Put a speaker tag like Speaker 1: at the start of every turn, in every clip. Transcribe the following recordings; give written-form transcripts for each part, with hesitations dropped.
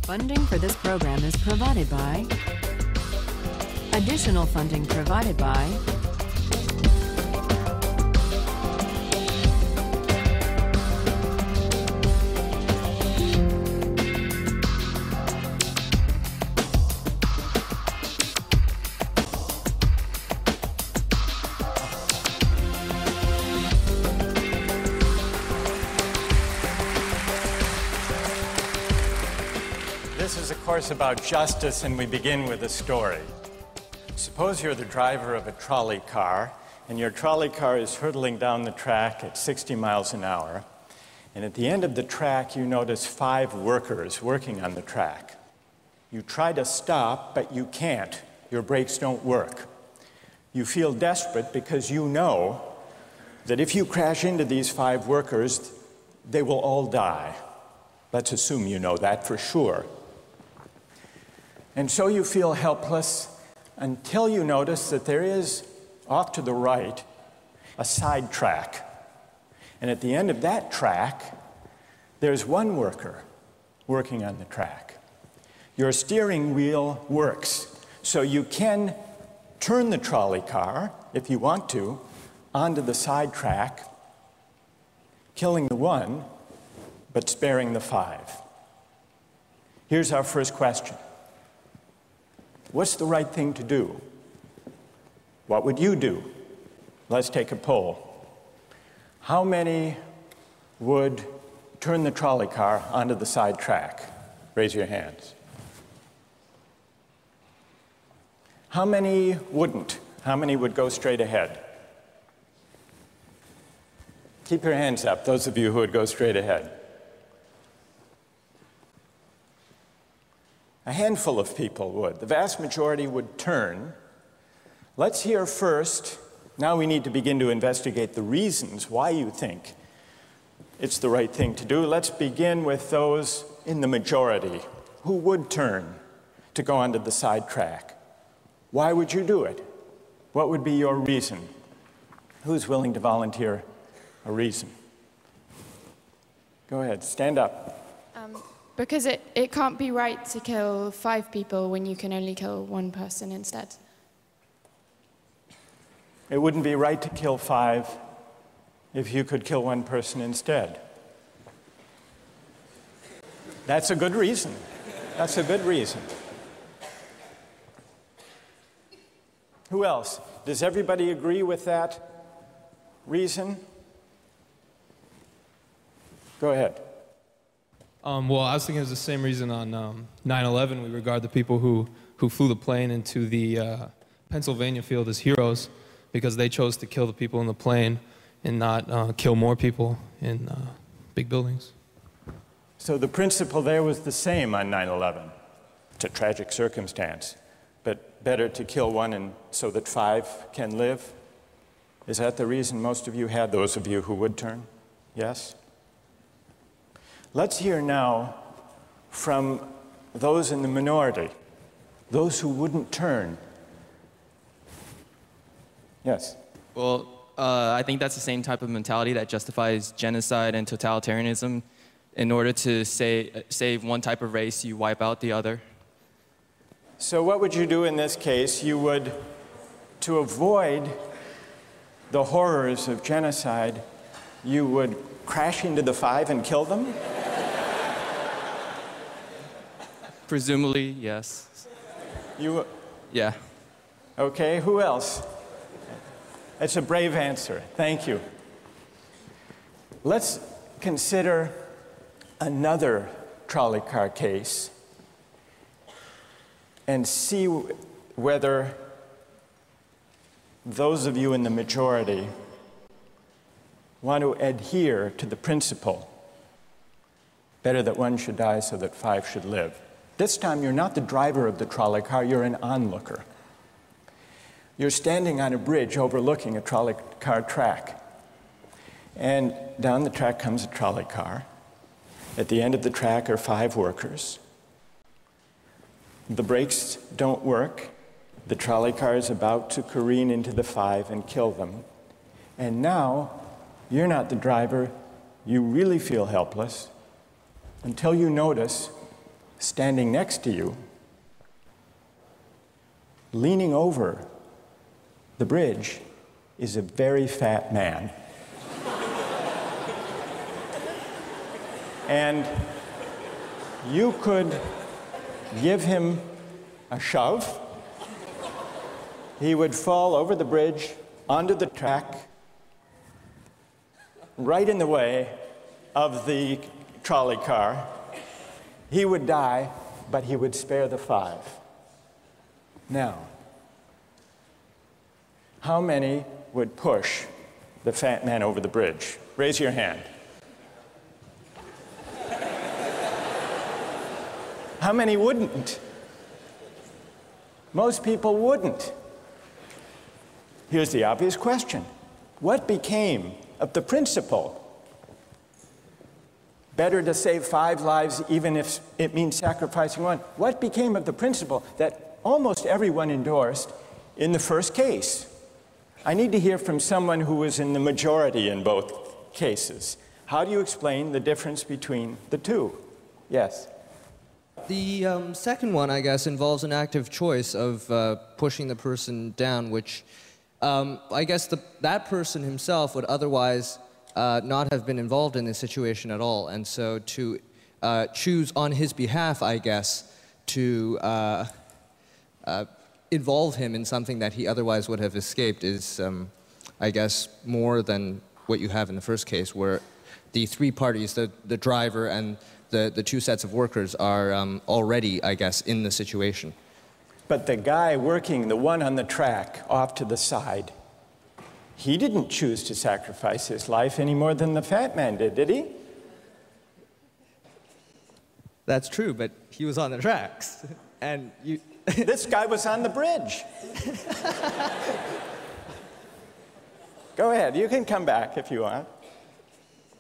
Speaker 1: Funding for this program is provided by... Additional funding provided by...
Speaker 2: This is a course about justice, and we begin with a story. Suppose you're the driver of a trolley car, and your trolley car is hurtling down the track at 60 miles an hour, and at the end of the track, you notice 5 workers working on the track. You try to stop, but you can't. Your brakes don't work. You feel desperate because you know that if you crash into these 5 workers, they will all die. Let's assume you know that for sure. And so you feel helpless until you notice that there is, off to the right, a side track. And at the end of that track, there's one worker working on the track. Your steering wheel works, so you can turn the trolley car, if you want to, onto the side track, killing the one, but sparing the 5. Here's our first question. What's the right thing to do? What would you do? Let's take a poll. How many would turn the trolley car onto the side track? Raise your hands. How many wouldn't? How many would go straight ahead? Keep your hands up, those of you who would go straight ahead. A handful of people would. The vast majority would turn. Let's hear first. Now we need to begin to investigate the reasons why you think it's the right thing to do. Let's begin with those in the majority who would turn to go onto the side track. Why would you do it? What would be your reason? Who's willing to volunteer a reason? Go ahead, stand up.
Speaker 3: Because it can't be right to kill 5 people when you can only kill 1 person instead.
Speaker 2: It wouldn't be right to kill 5 if you could kill 1 person instead. That's a good reason. That's a good reason. Who else? Does everybody agree with that reason? Go ahead.
Speaker 4: Well, I was thinking it's the same reason on 9/11. We regard the people who flew the plane into the Pennsylvania field as heroes because they chose to kill the people in the plane and not kill more people in big buildings.
Speaker 2: So the principle there was the same on 9/11. It's a tragic circumstance, but better to kill 1 and so that 5 can live? Is that the reason most of you had, those of you who would turn? Yes? Let's hear now from those in the minority, those who wouldn't turn. Yes?
Speaker 5: Well, I think that's the same type of mentality that justifies genocide and totalitarianism. In order to save one type of race, you wipe out the other.
Speaker 2: So what would you do in this case? You would, to avoid the horrors of genocide, you would crash into the 5 and kill them?
Speaker 5: Presumably, yes.
Speaker 2: You?
Speaker 5: Yeah.
Speaker 2: Okay, who else? That's a brave answer. Thank you. Let's consider another trolley car case and see whether those of you in the majority want to adhere to the principle, better that 1 should die so that 5 should live. This time, you're not the driver of the trolley car, you're an onlooker. You're standing on a bridge overlooking a trolley car track. And down the track comes a trolley car. At the end of the track are 5 workers. The brakes don't work. The trolley car is about to careen into the 5 and kill them. And now, you're not the driver. You really feel helpless until you notice standing next to you, leaning over the bridge, is a very fat man. And you could give him a shove. He would fall over the bridge, onto the track, right in the way of the trolley car. He would die, but he would spare the 5. Now, how many would push the fat man over the bridge? Raise your hand. How many wouldn't? Most people wouldn't. Here's the obvious question. What became of the principle? Better to save 5 lives even if it means sacrificing 1. What became of the principle that almost everyone endorsed in the first case? I need to hear from someone who was in the majority in both cases. How do you explain the difference between the two? Yes?
Speaker 6: The second one, I guess, involves an active choice of pushing the person down, which I guess that person himself would otherwise not have been involved in this situation at all. And so to choose on his behalf, I guess, to involve him in something that he otherwise would have escaped is, I guess, more than what you have in the first case, where the 3 parties, the driver and the 2 sets of workers, are already, I guess, in the situation.
Speaker 2: But the guy working, the one on the track off to the side, he didn't choose to sacrifice his life any more than the fat man did he?
Speaker 6: That's true, but he was on the tracks. And you...
Speaker 2: This guy was on the bridge. Go ahead, you can come back if you want.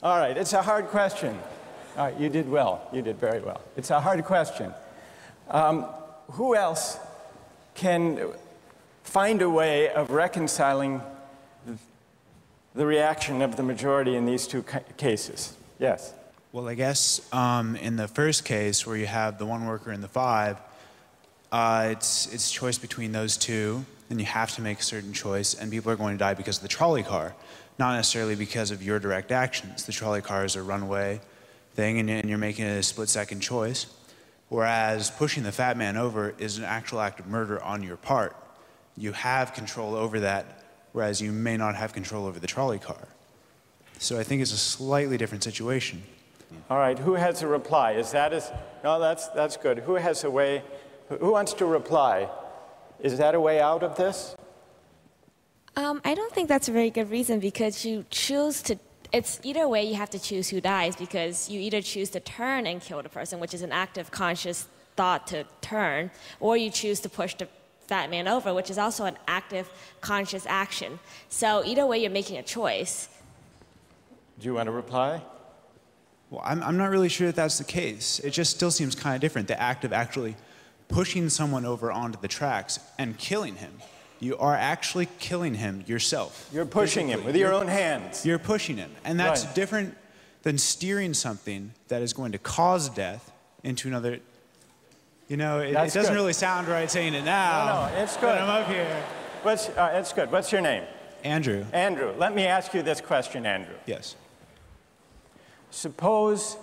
Speaker 2: All right, it's a hard question. All right, you did well. You did very well. It's a hard question. Who else can find a way of reconciling the reaction of the majority in these 2 cases? Yes?
Speaker 7: Well, I guess in the first case, where you have the 1 worker and the 5, it's choice between those 2, and you have to make a certain choice, and people are going to die because of the trolley car, not necessarily because of your direct actions. The trolley car is a runaway thing, and you're making a split-second choice, whereas pushing the fat man over is an actual act of murder on your part. You have control over that, whereas you may not have control over the trolley car. So I think it's a slightly different situation.
Speaker 2: All right, who has a reply? No, that's good. Who has a way, who wants to reply? Is that a way out of this?
Speaker 8: I don't think that's a very good reason, because you choose to, it's either way you have to choose who dies, because you either choose to turn and kill the person, which is an active conscious thought to turn, or you choose to push the fat man over, which is also an active conscious action. So either way you're making a choice.
Speaker 2: Do you want to reply?
Speaker 7: Well, I'm not really sure that that's the case. It just still seems kind of different, the act of actually pushing someone over onto the tracks and killing him. You are actually killing him yourself.
Speaker 2: You're pushing him with your own hands.
Speaker 7: You're pushing him. And that's
Speaker 2: Right.
Speaker 7: different than steering something that is going to cause death into another. You know, it doesn't
Speaker 2: good.
Speaker 7: really sound right saying it now.
Speaker 2: No, it's good.
Speaker 7: But I'm up here.
Speaker 2: It's good. What's your name?
Speaker 7: Andrew.
Speaker 2: Andrew. Let me ask you this question, Andrew.
Speaker 7: Yes.
Speaker 2: Suppose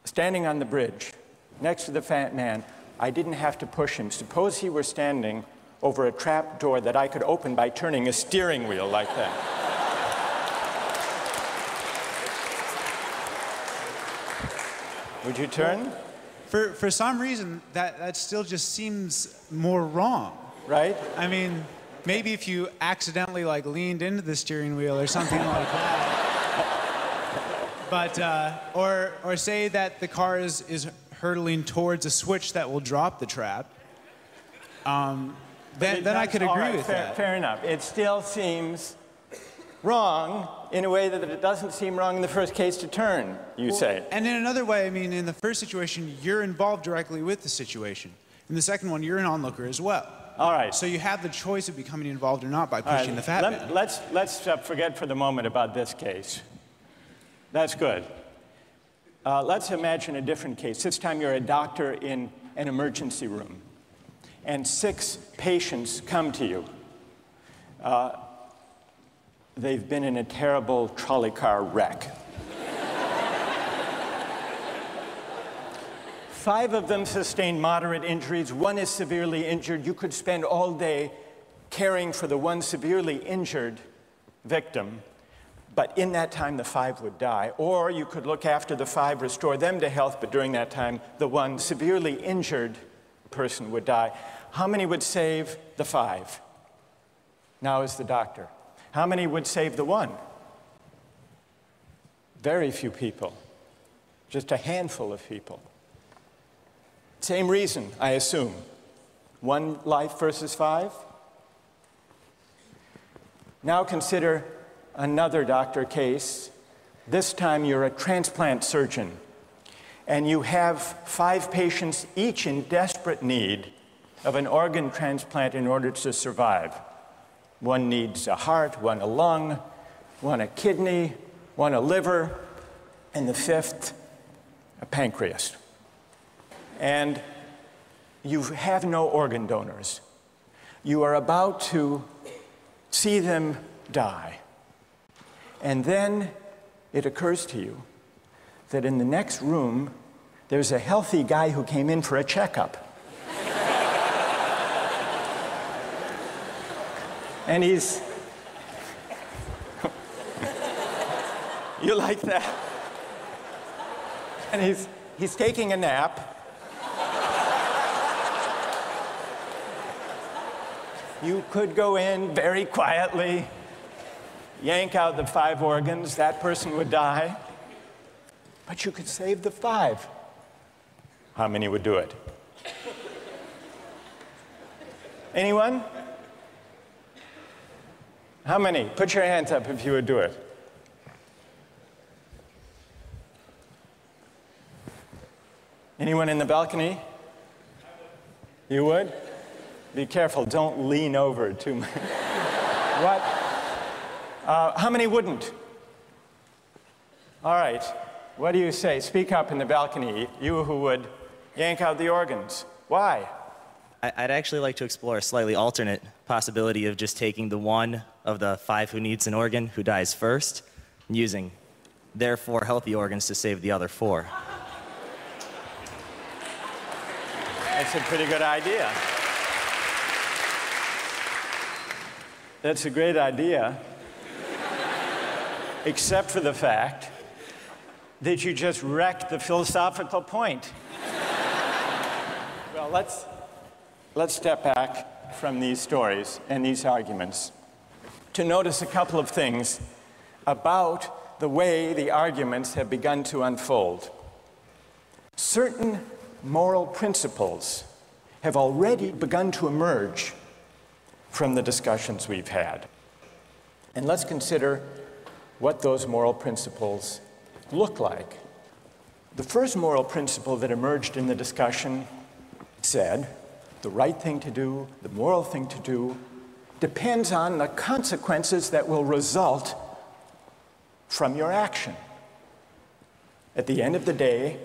Speaker 2: standing on the bridge next to the fat man, I didn't have to push him. Suppose he were standing over a trap door that I could open by turning a steering wheel like that. Would you turn?
Speaker 7: For some reason, that still just seems more wrong.
Speaker 2: Right?
Speaker 7: I mean, maybe if you accidentally like leaned into the steering wheel or something like that. But or say that the car is hurtling towards a switch that will drop the trap. Then I could agree with that.
Speaker 2: Fair enough. It still seems wrong in a way that it doesn't seem wrong in the first case to turn, you say.
Speaker 7: And in another way, I mean, in the first situation, you're involved directly with the situation. In the second one, you're an onlooker as well.
Speaker 2: All right.
Speaker 7: So you have the choice of becoming involved or not by pushing the fat man.
Speaker 2: Let's forget for the moment about this case. That's good. Let's imagine a different case. This time you're a doctor in an emergency room, and 6 patients come to you. They've been in a terrible trolley car wreck. 5 of them sustained moderate injuries. 1 is severely injured. You could spend all day caring for the 1 severely injured victim, but in that time the 5 would die. Or you could look after the 5, restore them to health, but during that time the 1 severely injured person would die. How many would save the 5? Now is the doctor. How many would save the 1? Very few people. Just a handful of people. Same reason, I assume. 1 life versus 5? Now consider another doctor case. This time you're a transplant surgeon, and you have 5 patients, each in desperate need of an organ transplant in order to survive. 1 needs a heart, 1 a lung, 1 a kidney, 1 a liver, and the 5th, a pancreas. And you have no organ donors. You are about to see them die. And then it occurs to you that in the next room, there's a healthy guy who came in for a checkup. And he's... You like that? And he's taking a nap. You could go in very quietly, yank out the 5 organs, that person would die. But you could save the 5. How many would do it? Anyone? How many? Put your hands up if you would do it. Anyone in the balcony? You would? Be careful, don't lean over too much. What? How many wouldn't? All right, what do you say? Speak up in the balcony, you who would yank out the organs. Why?
Speaker 9: I'd actually like to explore a slightly alternate possibility of just taking the 1 of the 5 who needs an organ who dies first, and using their 4 healthy organs to save the other 4.
Speaker 2: That's a pretty good idea. That's a great idea, except for the fact that you just wrecked the philosophical point. Well, let's step back from these stories and these arguments to notice a couple of things about the way the arguments have begun to unfold. Certain moral principles have already begun to emerge from the discussions we've had. And let's consider what those moral principles look like. The first moral principle that emerged in the discussion said, the right thing to do, the moral thing to do, depends on the consequences that will result from your action. At the end of the day,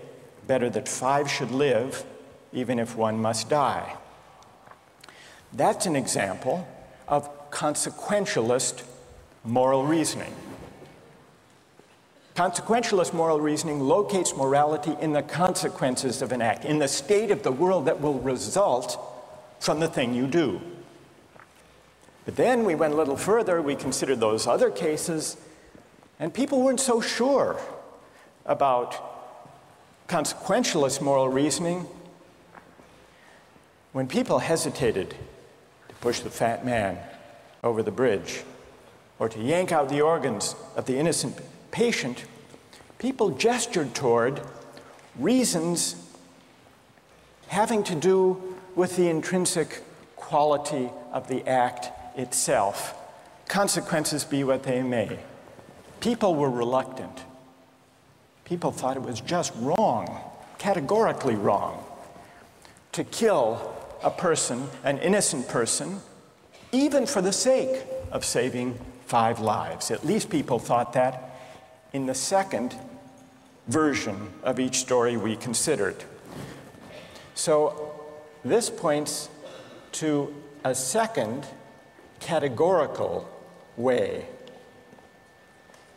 Speaker 2: better that 5 should live, even if 1 must die. That's an example of consequentialist moral reasoning. Consequentialist moral reasoning locates morality in the consequences of an act, in the state of the world that will result from the thing you do. But then we went a little further, we considered those other cases, and people weren't so sure about consequentialist moral reasoning. When people hesitated to push the fat man over the bridge or to yank out the organs of the innocent patient, people gestured toward reasons having to do with the intrinsic quality of the act itself, consequences be what they may. People were reluctant. People thought it was just wrong, categorically wrong, to kill a person, an innocent person, even for the sake of saving 5 lives. At least people thought that in the second version of each story we considered. So this points to a second categorical way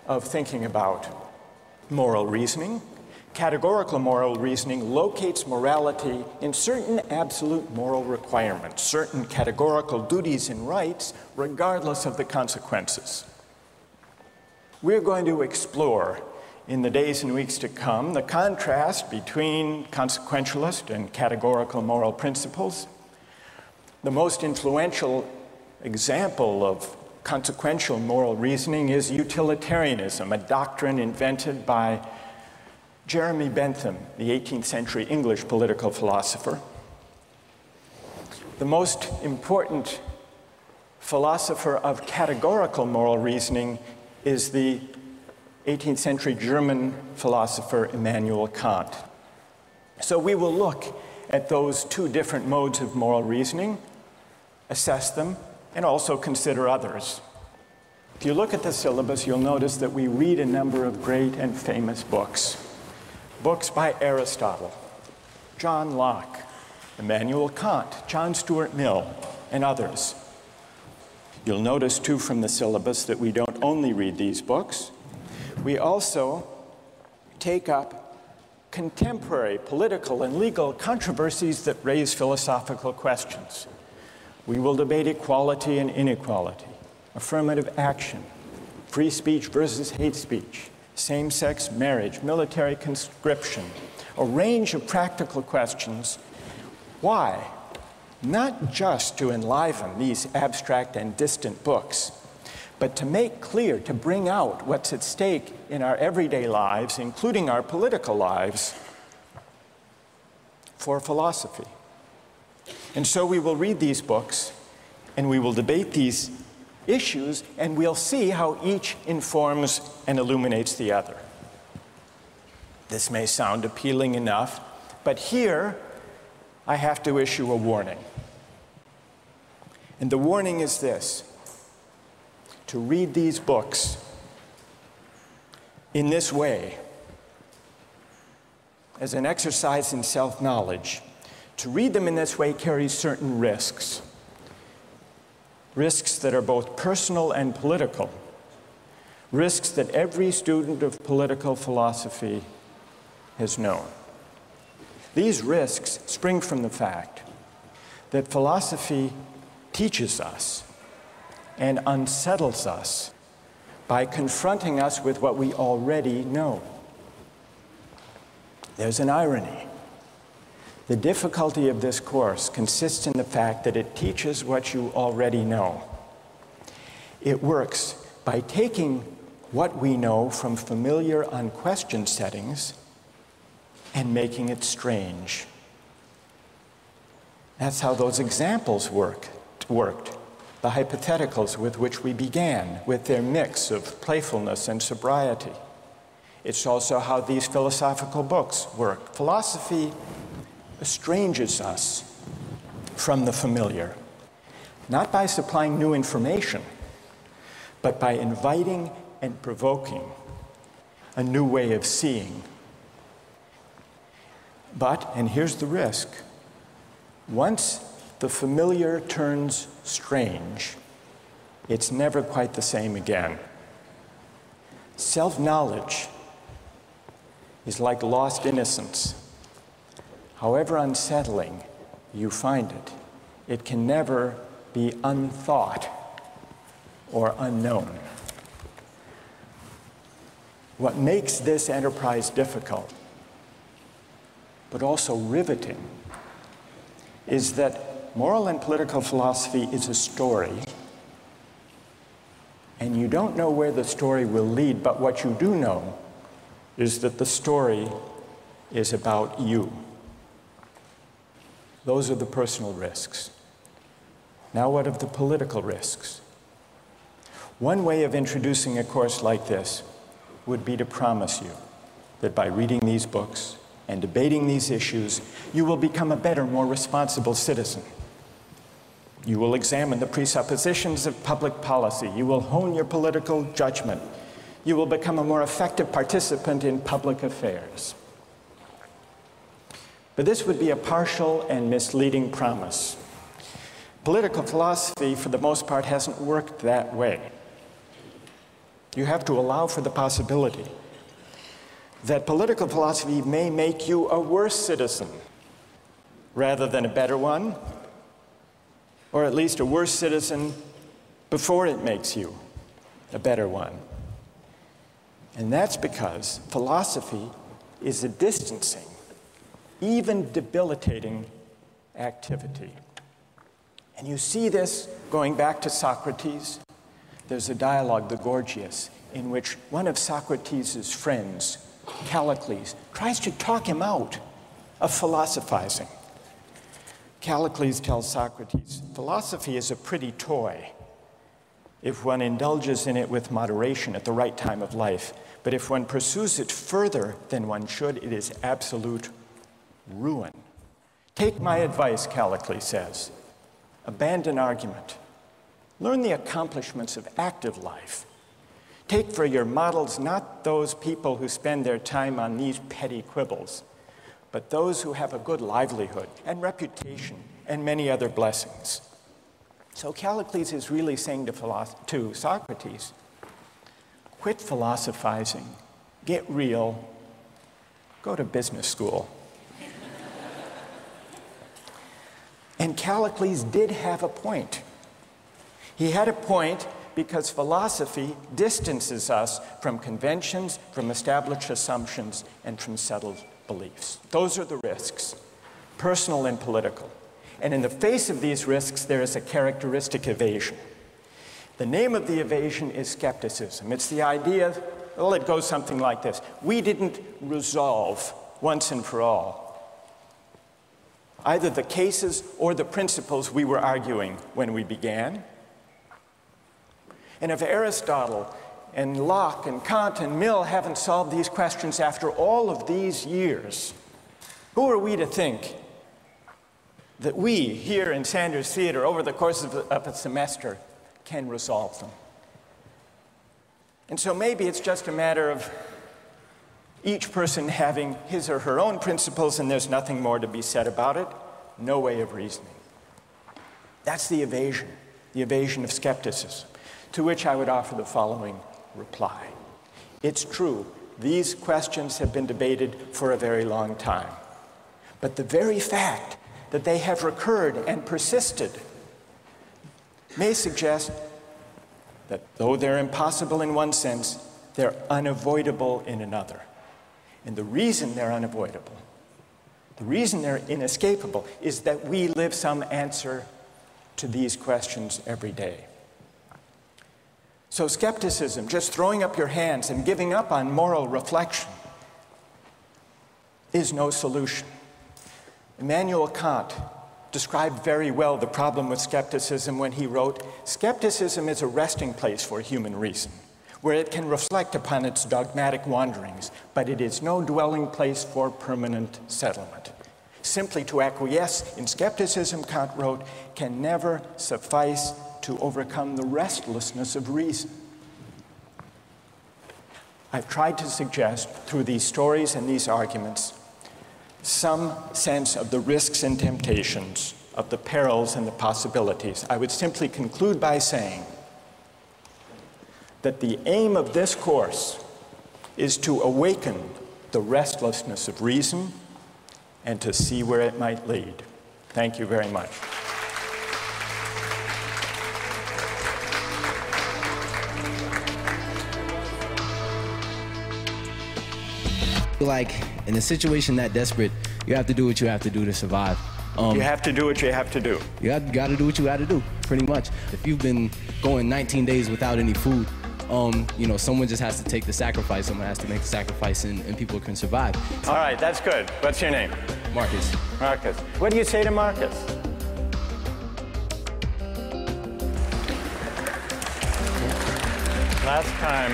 Speaker 2: of thinking about moral reasoning. Categorical moral reasoning locates morality in certain absolute moral requirements, certain categorical duties and rights, regardless of the consequences. We're going to explore in the days and weeks to come the contrast between consequentialist and categorical moral principles. The most influential example of consequential moral reasoning is utilitarianism, a doctrine invented by Jeremy Bentham, the 18th century English political philosopher. The most important philosopher of categorical moral reasoning is the 18th century German philosopher Immanuel Kant. So we will look at those two different modes of moral reasoning, assess them, and also consider others. If you look at the syllabus, you'll notice that we read a number of great and famous books. Books by Aristotle, John Locke, Immanuel Kant, John Stuart Mill, and others. You'll notice, too, from the syllabus that we don't only read these books. We also take up contemporary political and legal controversies that raise philosophical questions. We will debate equality and inequality, affirmative action, free speech versus hate speech, same-sex marriage, military conscription, a range of practical questions. Why? Not just to enliven these abstract and distant books, but to make clear, to bring out what's at stake in our everyday lives, including our political lives, for philosophy. And so we will read these books, and we will debate these issues, and we'll see how each informs and illuminates the other. This may sound appealing enough, but here I have to issue a warning. And the warning is this: to read these books in this way, as an exercise in self-knowledge, to read them in this way carries certain risks. Risks that are both personal and political. Risks that every student of political philosophy has known. These risks spring from the fact that philosophy teaches us and unsettles us by confronting us with what we already know. There's an irony. The difficulty of this course consists in the fact that it teaches what you already know. It works by taking what we know from familiar, unquestioned settings and making it strange. That's how those examples worked. The hypotheticals with which we began, with their mix of playfulness and sobriety. It's also how these philosophical books work. Philosophy estranges us from the familiar, not by supplying new information, but by inviting and provoking a new way of seeing. But, and here's the risk, once the familiar turns strange, it's never quite the same again. Self-knowledge is like lost innocence. However unsettling you find it, it can never be unthought or unknown. What makes this enterprise difficult, but also riveting, is that moral and political philosophy is a story, and you don't know where the story will lead, but what you do know is that the story is about you. Those are the personal risks. Now what of the political risks? One way of introducing a course like this would be to promise you that by reading these books and debating these issues, you will become a better, more responsible citizen. You will examine the presuppositions of public policy. You will hone your political judgment. You will become a more effective participant in public affairs. But this would be a partial and misleading promise. Political philosophy, for the most part, hasn't worked that way. You have to allow for the possibility that political philosophy may make you a worse citizen rather than a better one, or at least a worse citizen before it makes you a better one. And that's because philosophy is a distancing, even debilitating activity. And you see this going back to Socrates. There's a dialogue, the Gorgias, in which one of Socrates' friends, Callicles, tries to talk him out of philosophizing. Callicles tells Socrates, philosophy is a pretty toy if one indulges in it with moderation at the right time of life. But if one pursues it further than one should, it is absolute ruin. Take my advice, Callicles says. Abandon argument. Learn the accomplishments of active life. Take for your models not those people who spend their time on these petty quibbles, but those who have a good livelihood and reputation and many other blessings. So Callicles is really saying to Socrates, quit philosophizing, get real, go to business school. And Callicles did have a point. He had a point because philosophy distances us from conventions, from established assumptions, and from settled beliefs. Those are the risks, personal and political. And in the face of these risks, there is a characteristic evasion. The name of the evasion is skepticism. It's the idea, well, it goes something like this. We didn't resolve once and for all either the cases or the principles we were arguing when we began. And if Aristotle and Locke and Kant and Mill haven't solved these questions after all of these years, who are we to think that we here in Sanders Theater over the course of a semester can resolve them? And so maybe it's just a matter of each person having his or her own principles and there's nothing more to be said about it. No way of reasoning. That's the evasion of skepticism, to which I would offer the following reply. It's true, these questions have been debated for a very long time. But the very fact that they have recurred and persisted may suggest that though they're impossible in one sense, they're unavoidable in another. And the reason they're unavoidable, the reason they're inescapable, is that we live some answer to these questions every day. So skepticism, just throwing up your hands and giving up on moral reflection, is no solution. Immanuel Kant described very well the problem with skepticism when he wrote, "Skepticism is a resting place for human reason, where it can reflect upon its dogmatic wanderings, but it is no dwelling place for permanent settlement. Simply to acquiesce in skepticism," Kant wrote, "can never suffice to overcome the restlessness of reason." I've tried to suggest through these stories and these arguments some sense of the risks and temptations, of the perils and the possibilities. I would simply conclude by saying that the aim of this course is to awaken the restlessness of reason and to see where it might lead. Thank you very much.
Speaker 10: Like, in a situation that desperate, you have to do what you have to do to survive.
Speaker 2: You have to do what you have to do.
Speaker 10: You got to do what you got to do, pretty much. If you've been going 19 days without any food, you know, someone just has to take the sacrifice. Someone has to make the sacrifice, and people can survive.
Speaker 2: All right, that's good. What's your name?
Speaker 10: Marcus.
Speaker 2: Marcus. What do you say to Marcus? Last time,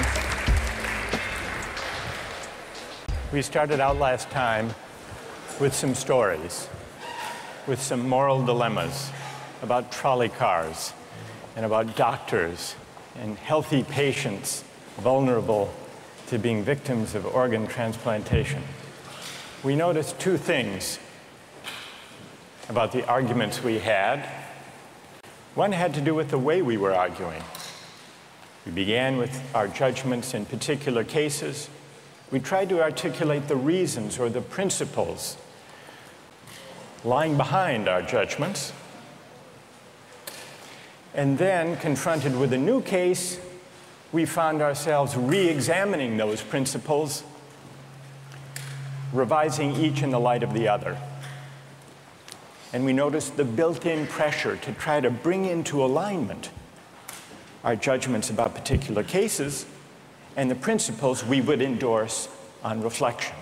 Speaker 2: we started out last time with some stories, with some moral dilemmas about trolley cars and about doctors and healthy patients vulnerable to being victims of organ transplantation, we noticed two things about the arguments we had. One had to do with the way we were arguing. We began with our judgments in particular cases. We tried to articulate the reasons or the principles lying behind our judgments. And then, confronted with a new case, we found ourselves re-examining those principles, revising each in the light of the other. And we noticed the built-in pressure to try to bring into alignment our judgments about particular cases and the principles we would endorse on reflection.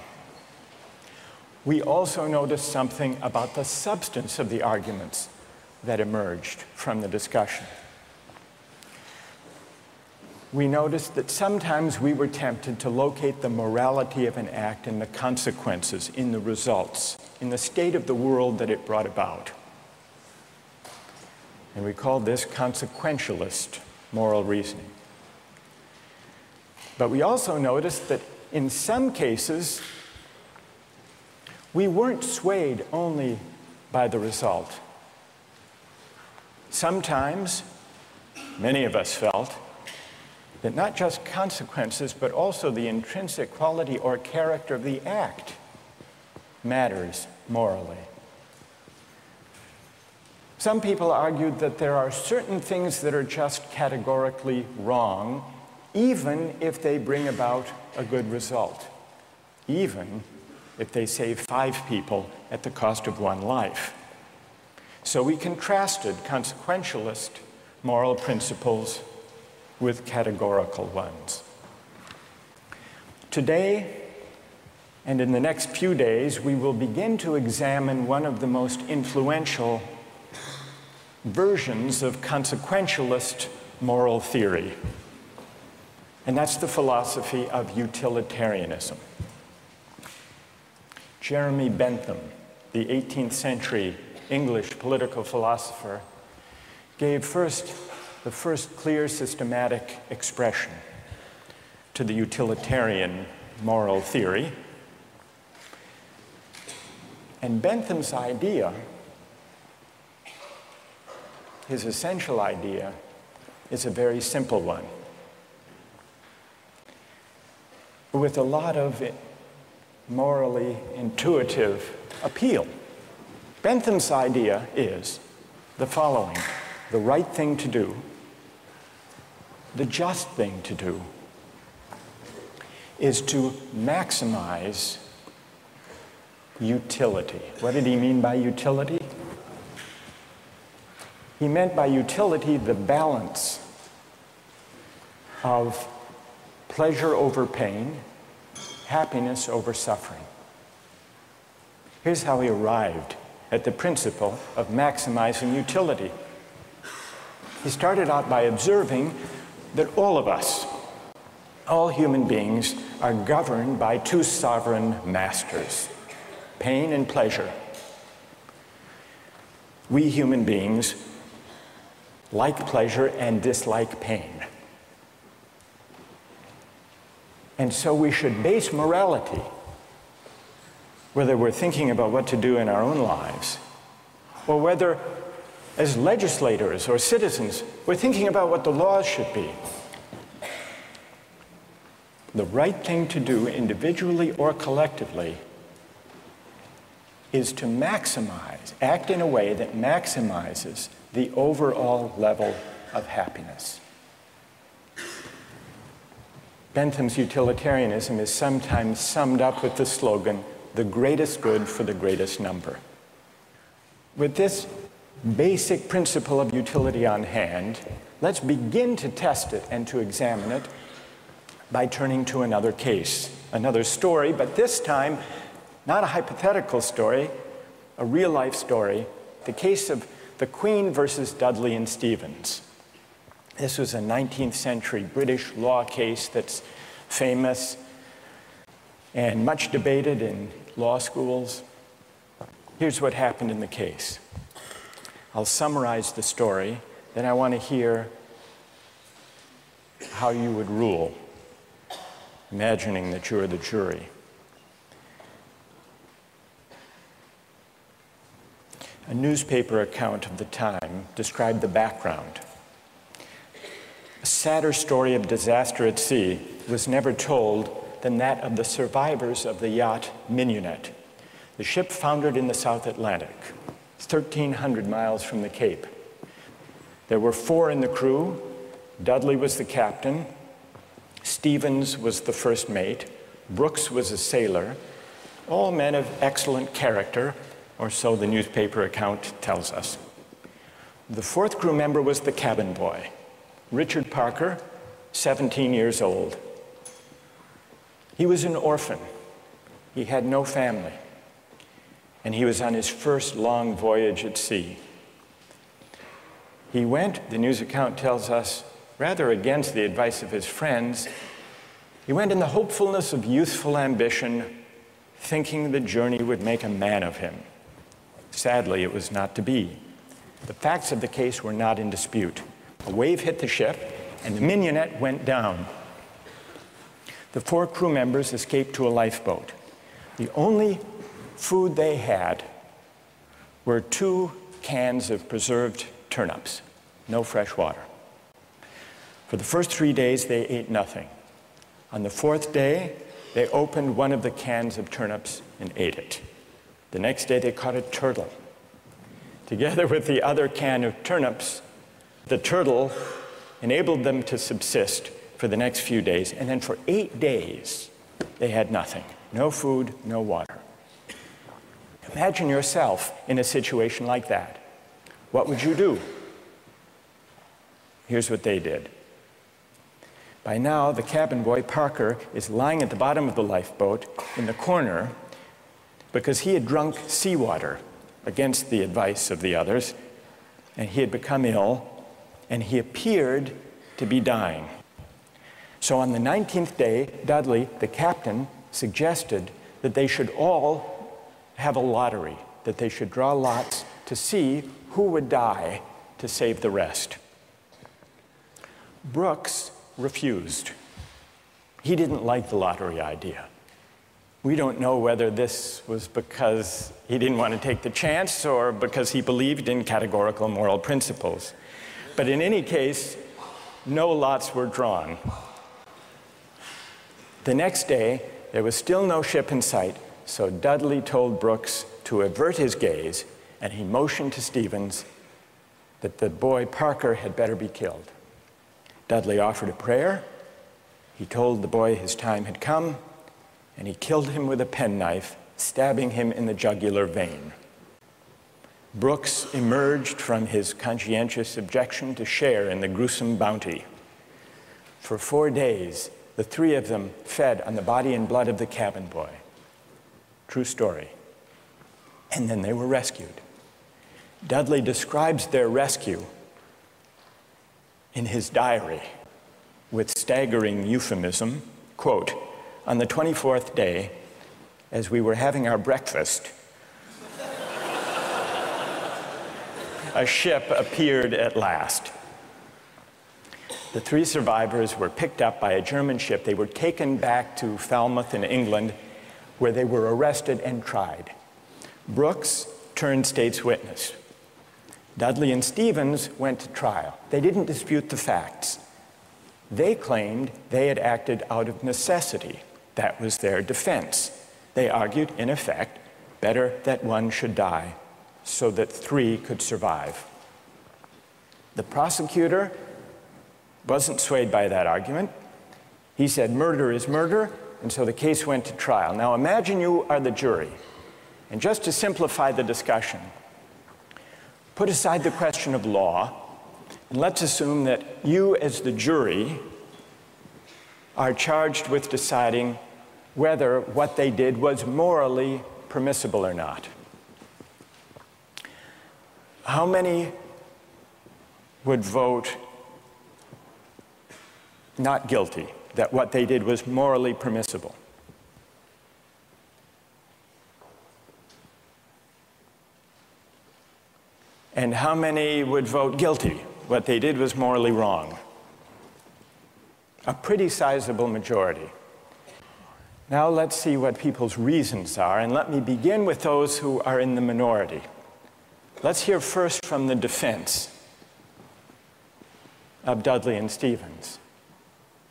Speaker 2: We also noticed something about the substance of the arguments that emerged from the discussion. We noticed that sometimes we were tempted to locate the morality of an act in the consequences, in the results, in the state of the world that it brought about. And we called this consequentialist moral reasoning. But we also noticed that in some cases, we weren't swayed only by the result. Sometimes, many of us felt that not just consequences, but also the intrinsic quality or character of the act matters morally. Some people argued that there are certain things that are just categorically wrong, even if they bring about a good result, even if they save 5 people at the cost of 1 life. So we contrasted consequentialist moral principles with categorical ones. Today, and in the next few days, we will begin to examine one of the most influential versions of consequentialist moral theory, and that's the philosophy of utilitarianism. Jeremy Bentham, the 18th century English political philosopher, gave the first clear systematic expression to the utilitarian moral theory. And Bentham's idea, his essential idea, is a very simple one, with a lot of morally intuitive appeal. Bentham's idea is the following: the right thing to do, the just thing to do, is to maximize utility. What did he mean by utility? He meant by utility the balance of pleasure over pain, happiness over suffering. Here's how he arrived at the principle of maximizing utility. He started out by observing that all of us, all human beings, are governed by 2 sovereign masters, pain and pleasure. We human beings like pleasure and dislike pain. And so we should base morality, whether we're thinking about what to do in our own lives, or whether as legislators or citizens we're thinking about what the laws should be. The right thing to do, individually or collectively, is to maximize, act in a way that maximizes the overall level of happiness. Bentham's utilitarianism is sometimes summed up with the slogan, "the greatest good for the greatest number." With this basic principle of utility on hand, let's begin to test it and to examine it by turning to another case, another story, but this time not a hypothetical story, a real-life story, the case of the Queen versus Dudley and Stevens. This was a 19th century British law case that's famous and much debated in law schools. Here's what happened in the case. I'll summarize the story, then I want to hear how you would rule. imagining that you're the jury. A newspaper account of the time described the background. A sadder story of disaster at sea was never told than that of the survivors of the yacht Mignonette. The ship foundered in the South Atlantic, 1,300 miles from the Cape. There were 4 in the crew. Dudley was the captain. Stevens was the first mate. Brooks was a sailor. All men of excellent character, or so the newspaper account tells us. The 4th crew member was the cabin boy, Richard Parker, 17 years old. He was an orphan. He had no family. And he was on his first long voyage at sea. He went, the news account tells us, rather against the advice of his friends. He went in the hopefulness of youthful ambition, thinking the journey would make a man of him. Sadly, it was not to be. The facts of the case were not in dispute. A wave hit the ship, and the Mignonette went down. The 4 crew members escaped to a lifeboat. The only food they had were 2 cans of preserved turnips, no fresh water. For the first 3 days, they ate nothing. On the 4th day, they opened one of the cans of turnips and ate it. The next day, they caught a turtle. Together with the other can of turnips, the turtle enabled them to subsist for the next few days. And then for 8 days, they had nothing. No food, no water. Imagine yourself in a situation like that. What would you do? Here's what they did. By now, the cabin boy, Parker, is lying at the bottom of the lifeboat in the corner because he had drunk seawater against the advice of the others, and he had become ill, and he appeared to be dying. So on the 19th day, Dudley, the captain, suggested that they should all have a lottery, that they should draw lots to see who would die to save the rest. Brooks refused. He didn't like the lottery idea. We don't know whether this was because he didn't want to take the chance or because he believed in categorical moral principles. But in any case, no lots were drawn. The next day, there was still no ship in sight, so Dudley told Brooks to avert his gaze, and he motioned to Stevens that the boy Parker had better be killed. Dudley offered a prayer. He told the boy his time had come, and he killed him with a penknife, stabbing him in the jugular vein. Brooks emerged from his conscientious objection to share in the gruesome bounty. For 4 days, the 3 of them fed on the body and blood of the cabin boy. True story. And then they were rescued. Dudley describes their rescue in his diary with staggering euphemism, quote, "On the 24th day, as we were having our breakfast, a ship appeared at last. The 3 survivors were picked up by a German ship. They were taken back to Falmouth in England, where they were arrested and tried. Brooks turned state's witness. Dudley and Stevens went to trial. They didn't dispute the facts. They claimed they had acted out of necessity. That was their defense. They argued, in effect, better that one should die so that 3 could survive. The prosecutor wasn't swayed by that argument. He said murder is murder, and so the case went to trial. Now imagine you are the jury, and just to simplify the discussion, put aside the question of law, and let's assume that you as the jury are charged with deciding whether what they did was morally permissible or not. How many would vote not guilty, that what they did was morally permissible? And how many would vote guilty, what they did was morally wrong? A pretty sizable majority. Now let's see what people's reasons are, and let me begin with those who are in the minority. Let's hear first from the defense of Dudley and Stevens.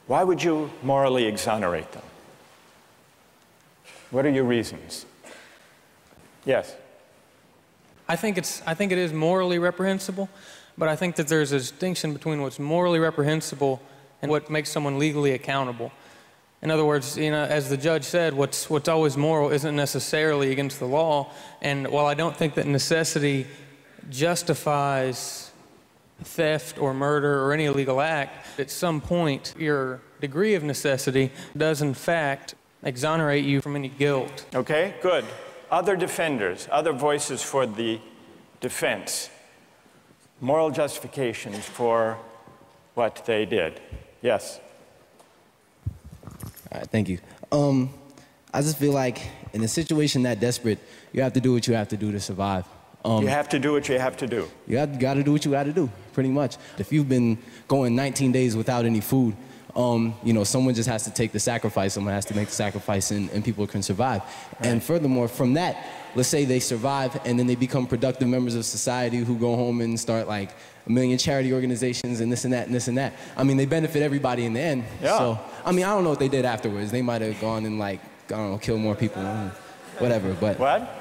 Speaker 2: Why would you morally exonerate them? What are your reasons? Yes?
Speaker 11: I think it is morally reprehensible, but I think that there's a distinction between what's morally reprehensible and what makes someone legally accountable. In other words, as the judge said, what's always moral isn't necessarily against the law. And while I don't think that necessity justifies theft or murder or any illegal act, at some point your degree of necessity does in fact exonerate you from any guilt.
Speaker 2: Okay, good. Other defenders, other voices for the defense. Moral justifications for what they did. Yes?
Speaker 10: All right, thank you. I just feel like in a situation that desperate, you have to do what you have to do to survive.
Speaker 2: You have to do what you have to do.
Speaker 10: You got to do what you got to do, pretty much. If you've been going 19 days without any food, someone just has to take the sacrifice. Someone has to make the sacrifice, and people can survive. Right. And furthermore, from that, let's say they survive, and then they become productive members of society who go home and start like a million charity organizations and this and that and this and that. I mean, they benefit everybody in the end.
Speaker 2: Yeah.
Speaker 10: So, I mean, I don't know what they did afterwards. They might have gone and like, I don't know, kill more people, whatever. But
Speaker 2: what?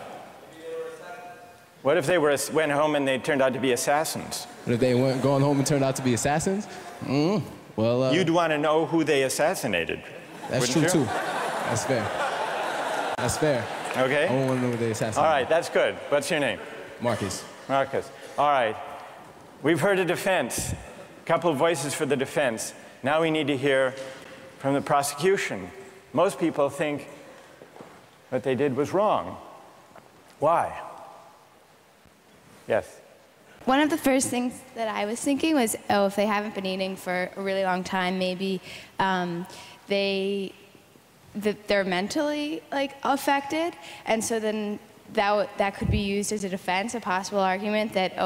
Speaker 2: What if they went home and they turned out to be assassins?
Speaker 10: What if they went going home and turned out to be assassins? Well,
Speaker 2: you'd want to know who they assassinated.
Speaker 10: That's true, too. That's fair. That's fair.
Speaker 2: Okay.
Speaker 10: I want to know who they assassinated.
Speaker 2: All right, that's good. What's your name?
Speaker 10: Marcus.
Speaker 2: Marcus. All right. We've heard a defense, a couple of voices for the defense. Now we need to hear from the prosecution. Most people think what they did was wrong. Why? Yes?
Speaker 12: One of the first things that I was thinking was, if they haven't been eating for a really long time, maybe they're mentally affected, and so then that could be used as a defense, a possible argument that,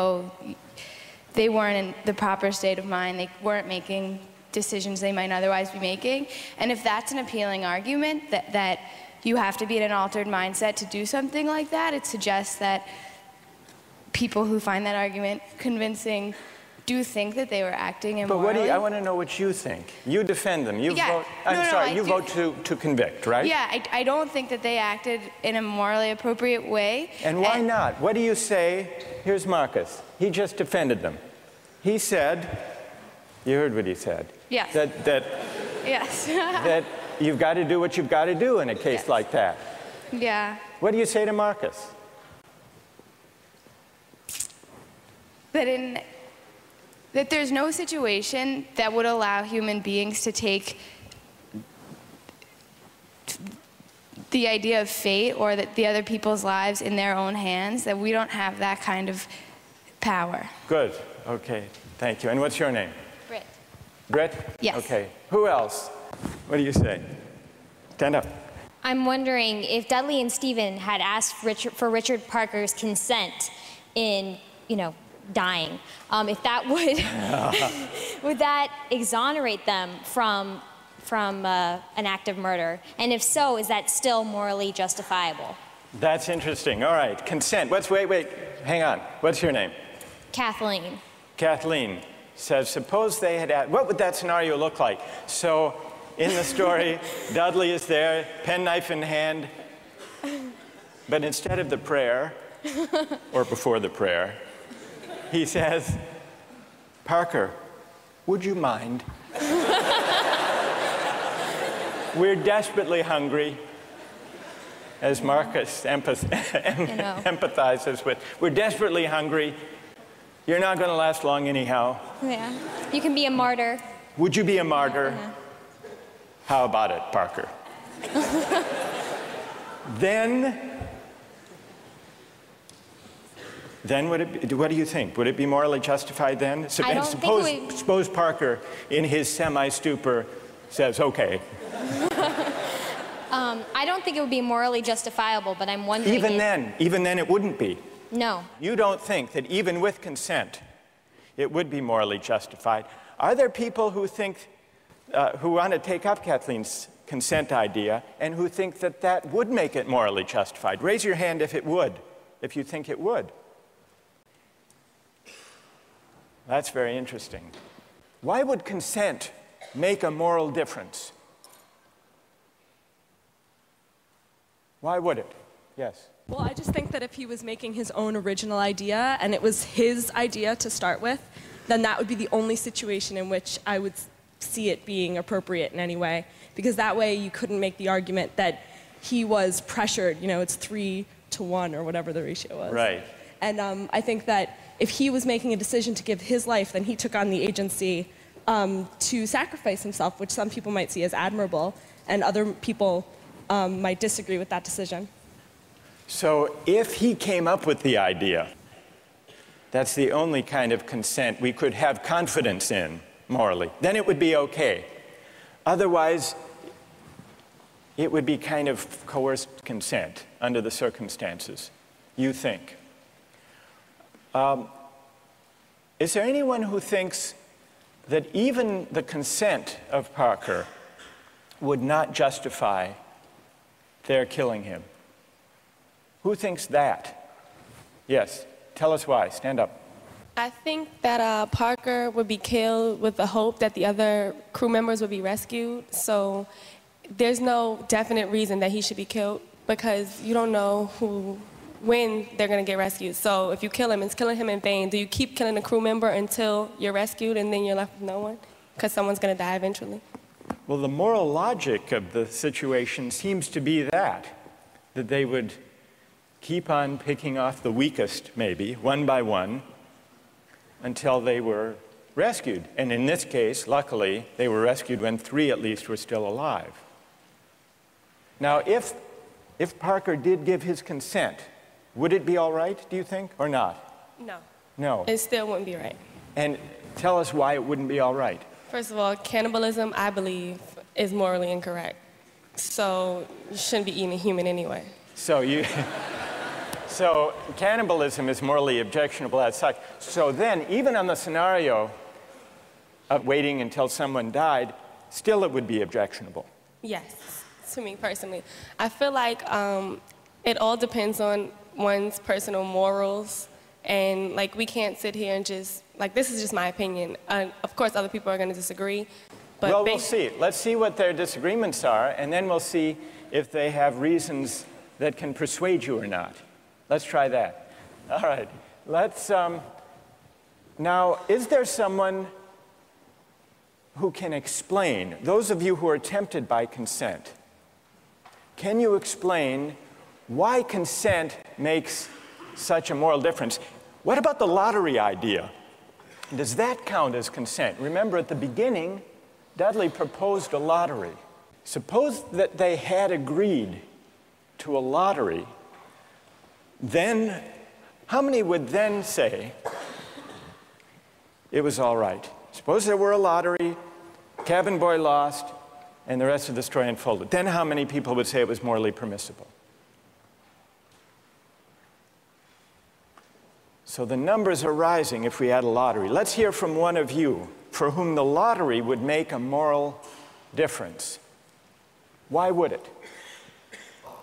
Speaker 12: they weren't in the proper state of mind, they weren't making decisions they might otherwise be making. And if that's an appealing argument, that you have to be in an altered mindset to do something like that, it suggests that people who find that argument convincing do think that they were acting immorally.
Speaker 2: But I want to know what you think. You defend them. You vote. You vote to convict, right?
Speaker 12: Yeah, I don't think that they acted in a morally appropriate way.
Speaker 2: And why not? What do you say? Here's Marcus. He just defended them. He said, you heard what he said.
Speaker 12: Yes. Yes.
Speaker 2: That you've got to do what you've got to do in a case like that.
Speaker 12: Yeah.
Speaker 2: What do you say to Marcus?
Speaker 12: That there's no situation that would allow human beings to take the idea of fate or that the other people's lives in their own hands, that we don't have that kind of power.
Speaker 2: Good. Okay. Thank you. And what's your name?
Speaker 12: Britt.
Speaker 2: Britt?
Speaker 12: Yes.
Speaker 2: Okay. Who else? What do you say? Stand up.
Speaker 13: I'm wondering if Dudley and Stephen had asked for Richard Parker's consent in, dying, if that would that exonerate them from an act of murder? And if so, is that still morally justifiable?
Speaker 2: That's interesting. All right, consent. Wait, hang on. What's your name?
Speaker 13: Kathleen.
Speaker 2: Kathleen says, suppose they had asked, what would that scenario look like? So in the story, Dudley is there, penknife in hand, but instead of the prayer, or before the prayer, he says, Parker, would you mind? We're desperately hungry, as Marcus empathizes with. We're desperately hungry. You're not going to last long anyhow.
Speaker 13: Yeah. You can be a martyr.
Speaker 2: Would you be a martyr?
Speaker 13: Yeah.
Speaker 2: How about it, Parker? Then what do you think? Would it be morally justified then? Suppose Parker, in his semi-stupor, says, okay.
Speaker 13: I don't think it would be morally justifiable, but I'm wondering
Speaker 2: even then it wouldn't be.
Speaker 13: No.
Speaker 2: You don't think that even with consent, it would be morally justified. Are there people who think, who want to take up Kathleen's consent idea and who think that that would make it morally justified. Raise your hand if it would, if you think it would. That's very interesting. Why would consent make a moral difference? Why would it? Yes.
Speaker 14: Well, I just think that if he was making his own original idea and it was his idea to start with, then that would be the only situation in which I would see it being appropriate in any way. Because that way you couldn't make the argument that he was pressured, you know, it's 3-to-1 or whatever the ratio was.
Speaker 2: Right.
Speaker 14: And I think that if he was making a decision to give his life, then he took on the agency to sacrifice himself, which some people might see as admirable, and other people might disagree with that decision.
Speaker 2: So if he came up with the idea, that's the only kind of consent we could have confidence in morally, then it would be okay. Otherwise, it would be kind of coerced consent under the circumstances, you think. Is there anyone who thinks that even the consent of Parker would not justify their killing him? Who thinks that? Yes, tell us why. Stand up.
Speaker 15: I think that Parker would be killed with the hope that the other crew members would be rescued. So there's no definite reason that he should be killed because you don't know when they're going to get rescued. So if you kill him, it's killing him in vain. Do you keep killing a crew member until you're rescued and then you're left with no one? Because someone's going to die eventually.
Speaker 2: Well, the moral logic of the situation seems to be that they would keep on picking off the weakest, maybe, one by one, until they were rescued. And in this case, luckily, they were rescued when 3 at least were still alive. Now, if Parker did give his consent, would it be all right, do you think, or not?
Speaker 15: No.
Speaker 2: No.
Speaker 15: It still wouldn't be right.
Speaker 2: And tell us why it wouldn't be all right.
Speaker 15: First of all, cannibalism, I believe, is morally incorrect. So you shouldn't be eating a human anyway.
Speaker 2: So cannibalism is morally objectionable as such. So then, even on the scenario of waiting until someone died, still it would be objectionable.
Speaker 15: Yes, to me personally. I feel like it all depends on one's personal morals. And like, we can't sit here and just, like, this is just my opinion. Of course, other people are going to disagree. But
Speaker 2: well, we'll see. Let's see what their disagreements are, and then we'll see if they have reasons that can persuade you or not. Let's try that. All right. Let's, now, is there someone who can explain, those of you who are tempted by consent, can you explain why consent makes such a moral difference? What about the lottery idea? Does that count as consent? Remember, at the beginning, Dudley proposed a lottery. Suppose that they had agreed to a lottery, then how many would then say it was all right? Suppose there were a lottery, cabin boy lost, and the rest of the story unfolded. Then how many people would say it was morally permissible? So the numbers are rising if we had a lottery. Let's hear from one of you for whom the lottery would make a moral difference. Why would it?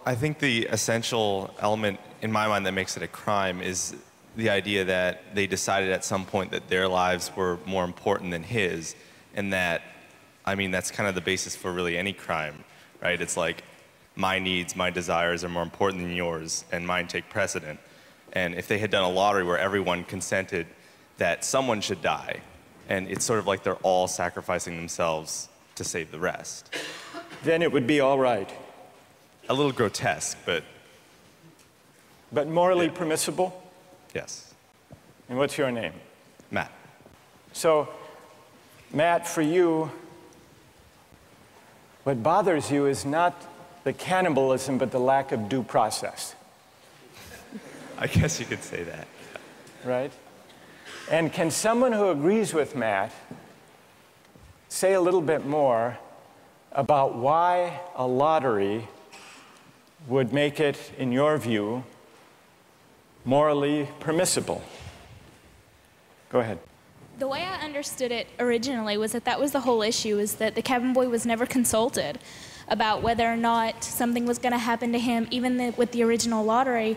Speaker 16: I think the essential element in my mind that makes it a crime is the idea that they decided at some point that their lives were more important than his, and that, I mean, that's kind of the basis for really any crime, right? It's like, my needs, my desires are more important than yours, and mine take precedent. And if they had done a lottery where everyone consented that someone should die, and it's sort of like they're all sacrificing themselves to save the rest,
Speaker 2: then it would be all right.
Speaker 16: A little grotesque, but...
Speaker 2: But morally permissible?
Speaker 16: Yes.
Speaker 2: And what's your name?
Speaker 16: Matt.
Speaker 2: So, Matt, for you, what bothers you is not the cannibalism, but the lack of due process.
Speaker 16: I guess you could say that.
Speaker 2: Right? And can someone who agrees with Matt say a little bit more about why a lottery would make it, in your view, morally permissible? Go ahead.
Speaker 17: The way I understood it originally was that was the whole issue, is that the cabin boy was never consulted. about whether or not something was going to happen to him, even with the original lottery,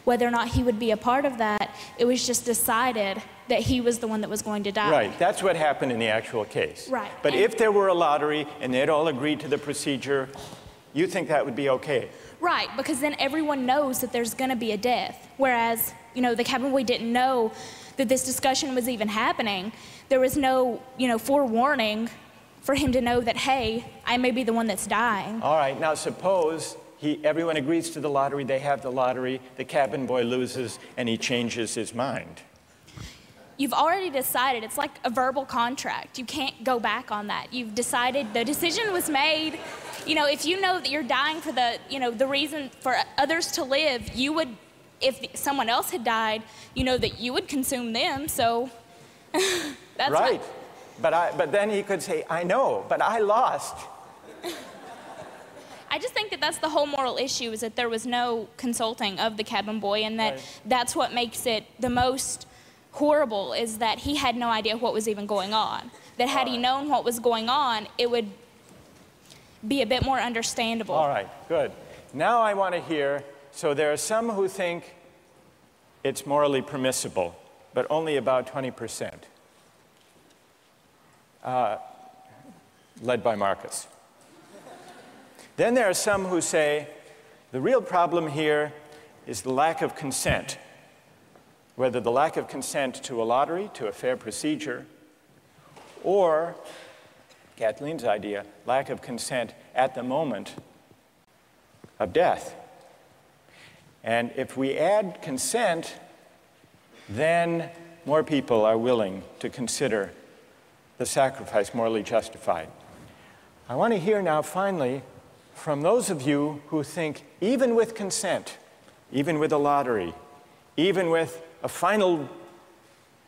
Speaker 17: whether or not he would be a part of that. It was just decided that he was the one that was going to die.
Speaker 2: Right, that's what happened in the actual case.
Speaker 17: Right.
Speaker 2: But if there were a lottery and they'd all agreed to the procedure, you think that would be okay?
Speaker 17: Right, because then everyone knows that there's going to be a death. Whereas, you know, the cabin boy didn't know that this discussion was even happening. There was no, you know, forewarning for him to know that, hey, I may be the one that's dying.
Speaker 2: All right, now suppose everyone agrees to the lottery, they have the lottery, the cabin boy loses, and he changes his mind.
Speaker 17: You've already decided. It's like a verbal contract. You can't go back on that. You've decided, the decision was made. You know, if you know that you're dying for the, you know, the reason for others to live, you would, if someone else had died, you know that you would consume them, so that's
Speaker 2: right.
Speaker 17: What,
Speaker 2: but then he could say, I know, but I lost.
Speaker 17: I just think that that's the whole moral issue, is that there was no consulting of the cabin boy, and that that's what makes it the most horrible, is that he had no idea what was even going on. That had he known what was going on, it would be a bit more understandable.
Speaker 2: All right, good. Now I want to hear, so there are some who think it's morally permissible, but only about 20%, led by Marcus. Then there are some who say the real problem here is the lack of consent, whether the lack of consent to a lottery, to a fair procedure, or, Kathleen's idea, lack of consent at the moment of death. And if we add consent, then more people are willing to consider the sacrifice morally justified. I want to hear now, finally, from those of you who think even with consent, even with a lottery, even with a final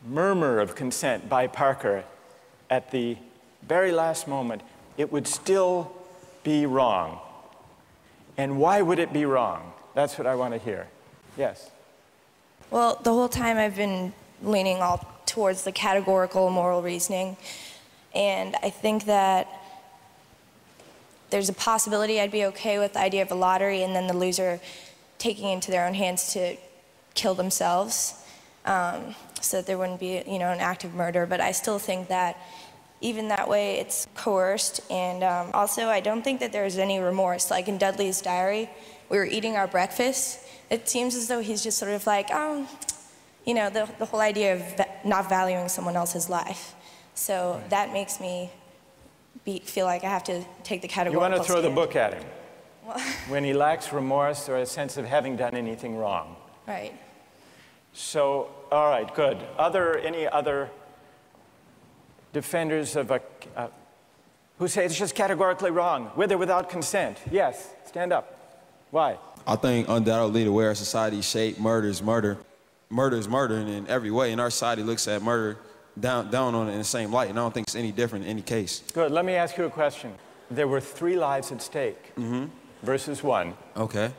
Speaker 2: murmur of consent by Parker at the very last moment, it would still be wrong. And why would it be wrong? That's what I want to hear. Yes?
Speaker 18: Well, the whole time I've been leaning all towards the categorical moral reasoning. And I think that there's a possibility I'd be okay with the idea of a lottery and then the loser taking into their own hands to kill themselves, so that there wouldn't be, you know, an act of murder. But I still think that even that way it's coerced. And also I don't think that there's any remorse. Like in Dudley's diary, we were eating our breakfast. It seems as though he's just sort of like, you know, the whole idea of not valuing someone else's life. So that makes me feel like I have to take the categorical.
Speaker 2: You want to throw the
Speaker 18: stand.
Speaker 2: book at him
Speaker 18: Well,
Speaker 2: when he lacks remorse or a sense of having done anything wrong.
Speaker 18: right.
Speaker 2: So, all right, good. Any other defenders of who say it's just categorically wrong, with or without consent? Yes, stand up. Why?
Speaker 19: I think undoubtedly the way our society is shaped, murder is murder. Murder is murder in every way, and our society looks at murder down on it in the same light, and I don't think it's any different in any case.
Speaker 2: Good. Let me ask you a question. There were 3 lives at stake versus 1.
Speaker 19: Okay.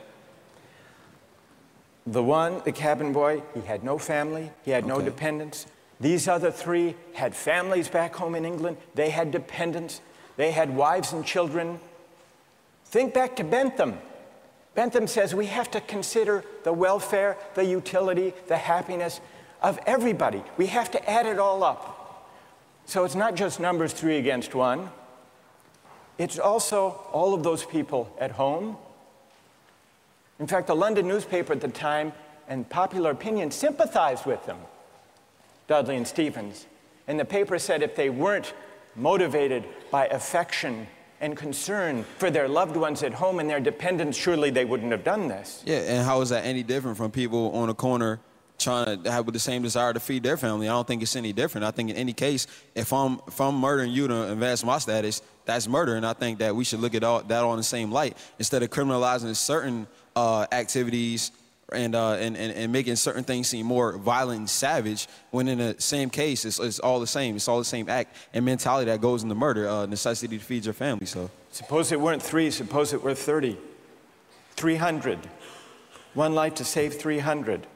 Speaker 2: The one, the cabin boy, he had no family, he had no dependents. These other 3 had families back home in England, they had dependents, they had wives and children. Think back to Bentham. Bentham says we have to consider the welfare, the utility, the happiness of everybody. We have to add it all up. So it's not just numbers 3 against 1. It's also all of those people at home. In fact, the London newspaper at the time and popular opinion sympathized with them, Dudley and Stevens. And the paper said if they weren't motivated by affection and concern for their loved ones at home and their dependents, surely they wouldn't have done this.
Speaker 19: Yeah, and how is that any different from people on the corner trying to have the same desire to feed their family? I don't think it's any different. I think in any case, if I'm murdering you to advance my status, that's murder, and I think that we should look at that all in the same light instead of criminalizing certain activities and making certain things seem more violent and savage, when in the same case, it's all the same. It's all the same act and mentality that goes into murder, necessity to feed your family. So
Speaker 2: suppose it weren't 3, suppose it were 30, 300. 1 life to save 300.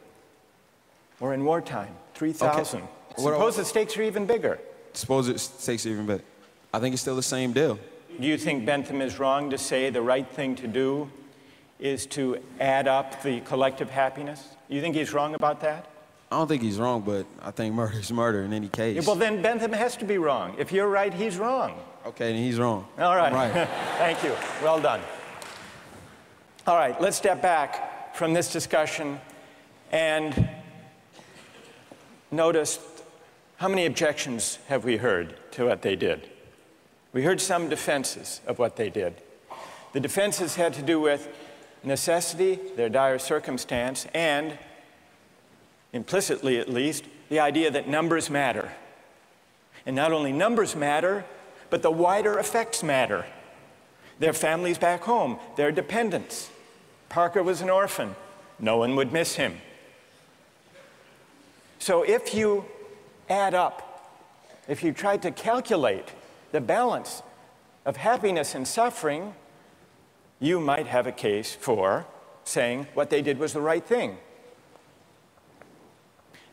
Speaker 2: Or in wartime, 3,000.
Speaker 19: Okay.
Speaker 2: Suppose the stakes are even bigger.
Speaker 19: Suppose the stakes are even bigger. I think it's still the same deal.
Speaker 2: you think Bentham is wrong to say the right thing to do is to add up the collective happiness? You think he's wrong about that?
Speaker 19: I don't think he's wrong, but I think murder is murder in any case.
Speaker 2: Yeah, well, then Bentham has to be wrong. If you're right, he's wrong.
Speaker 19: Okay, then he's wrong.
Speaker 2: All right.
Speaker 19: Right.
Speaker 2: Thank you. Well done. All right, let's step back from this discussion and notice how many objections have we heard to what they did. We heard some defenses of what they did. The defenses had to do with necessity, their dire circumstance, and, implicitly at least, the idea that numbers matter. And not only numbers matter, but the wider effects matter. Their families back home, their dependents. Parker was an orphan. No one would miss him. So if you add up, if you try to calculate the balance of happiness and suffering, you might have a case for saying what they did was the right thing.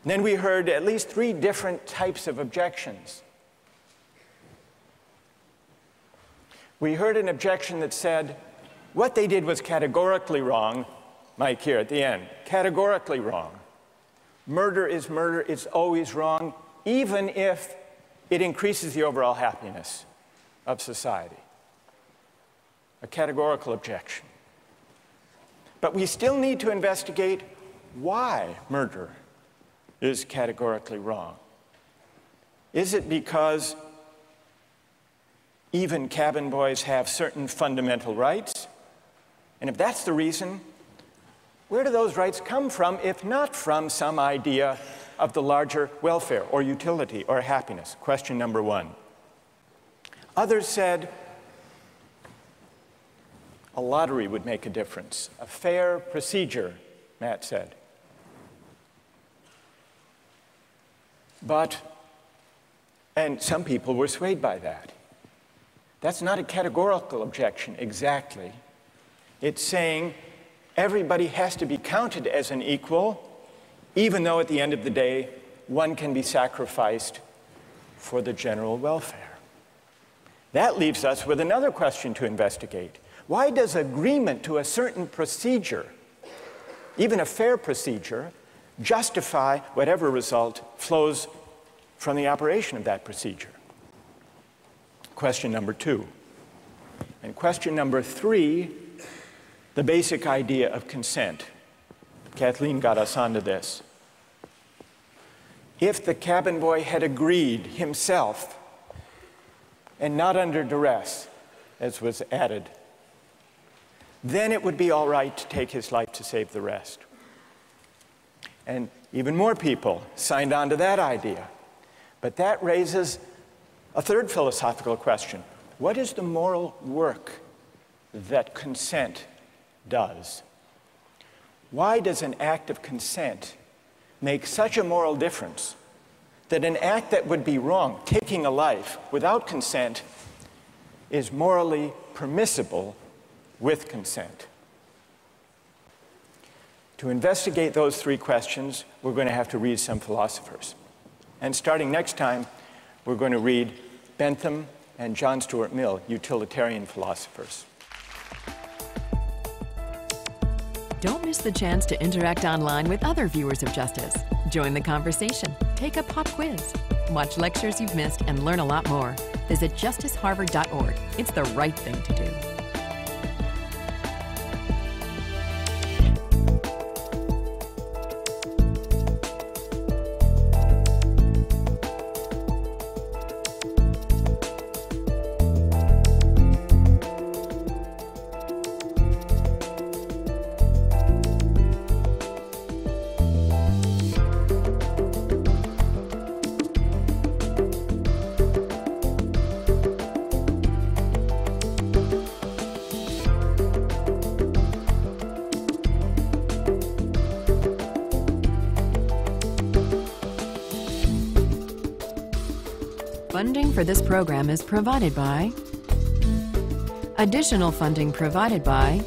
Speaker 2: And then we heard at least 3 different types of objections. We heard an objection that said, what they did was categorically wrong. Mike here at the end, categorically wrong. Murder is murder, it's always wrong, even if it increases the overall happiness of society. A categorical objection. But we still need to investigate why murder is categorically wrong. Is it because even cabin boys have certain fundamental rights? And if that's the reason, where do those rights come from, if not from some idea of the larger welfare or utility or happiness? Question number 1. Others said a lottery would make a difference, a fair procedure, Matt said. And some people were swayed by that. That's not a categorical objection exactly. It's saying everybody has to be counted as an equal, even though at the end of the day, one can be sacrificed for the general welfare. That leaves us with another question to investigate. Why does agreement to a certain procedure, even a fair procedure, justify whatever result flows from the operation of that procedure? Question number 2. And question number 3, the basic idea of consent. Kathleen got us onto this. If the cabin boy had agreed himself, and not under duress, as was added, then it would be all right to take his life to save the rest. And even more people signed on to that idea. But that raises a third philosophical question. What is the moral work that consent does? Why does an act of consent make such a moral difference that an act that would be wrong, taking a life without consent, is morally permissible with consent? To investigate those 3 questions, we're going to have to read some philosophers. And starting next time, we're going to read Bentham and John Stuart Mill, utilitarian philosophers.
Speaker 1: Don't miss the chance to interact online with other viewers of Justice. Join the conversation, take a pop quiz, watch lectures you've missed, and learn a lot more. Visit justiceharvard.org. It's the right thing to do. Funding for this program is provided by... Additional funding provided by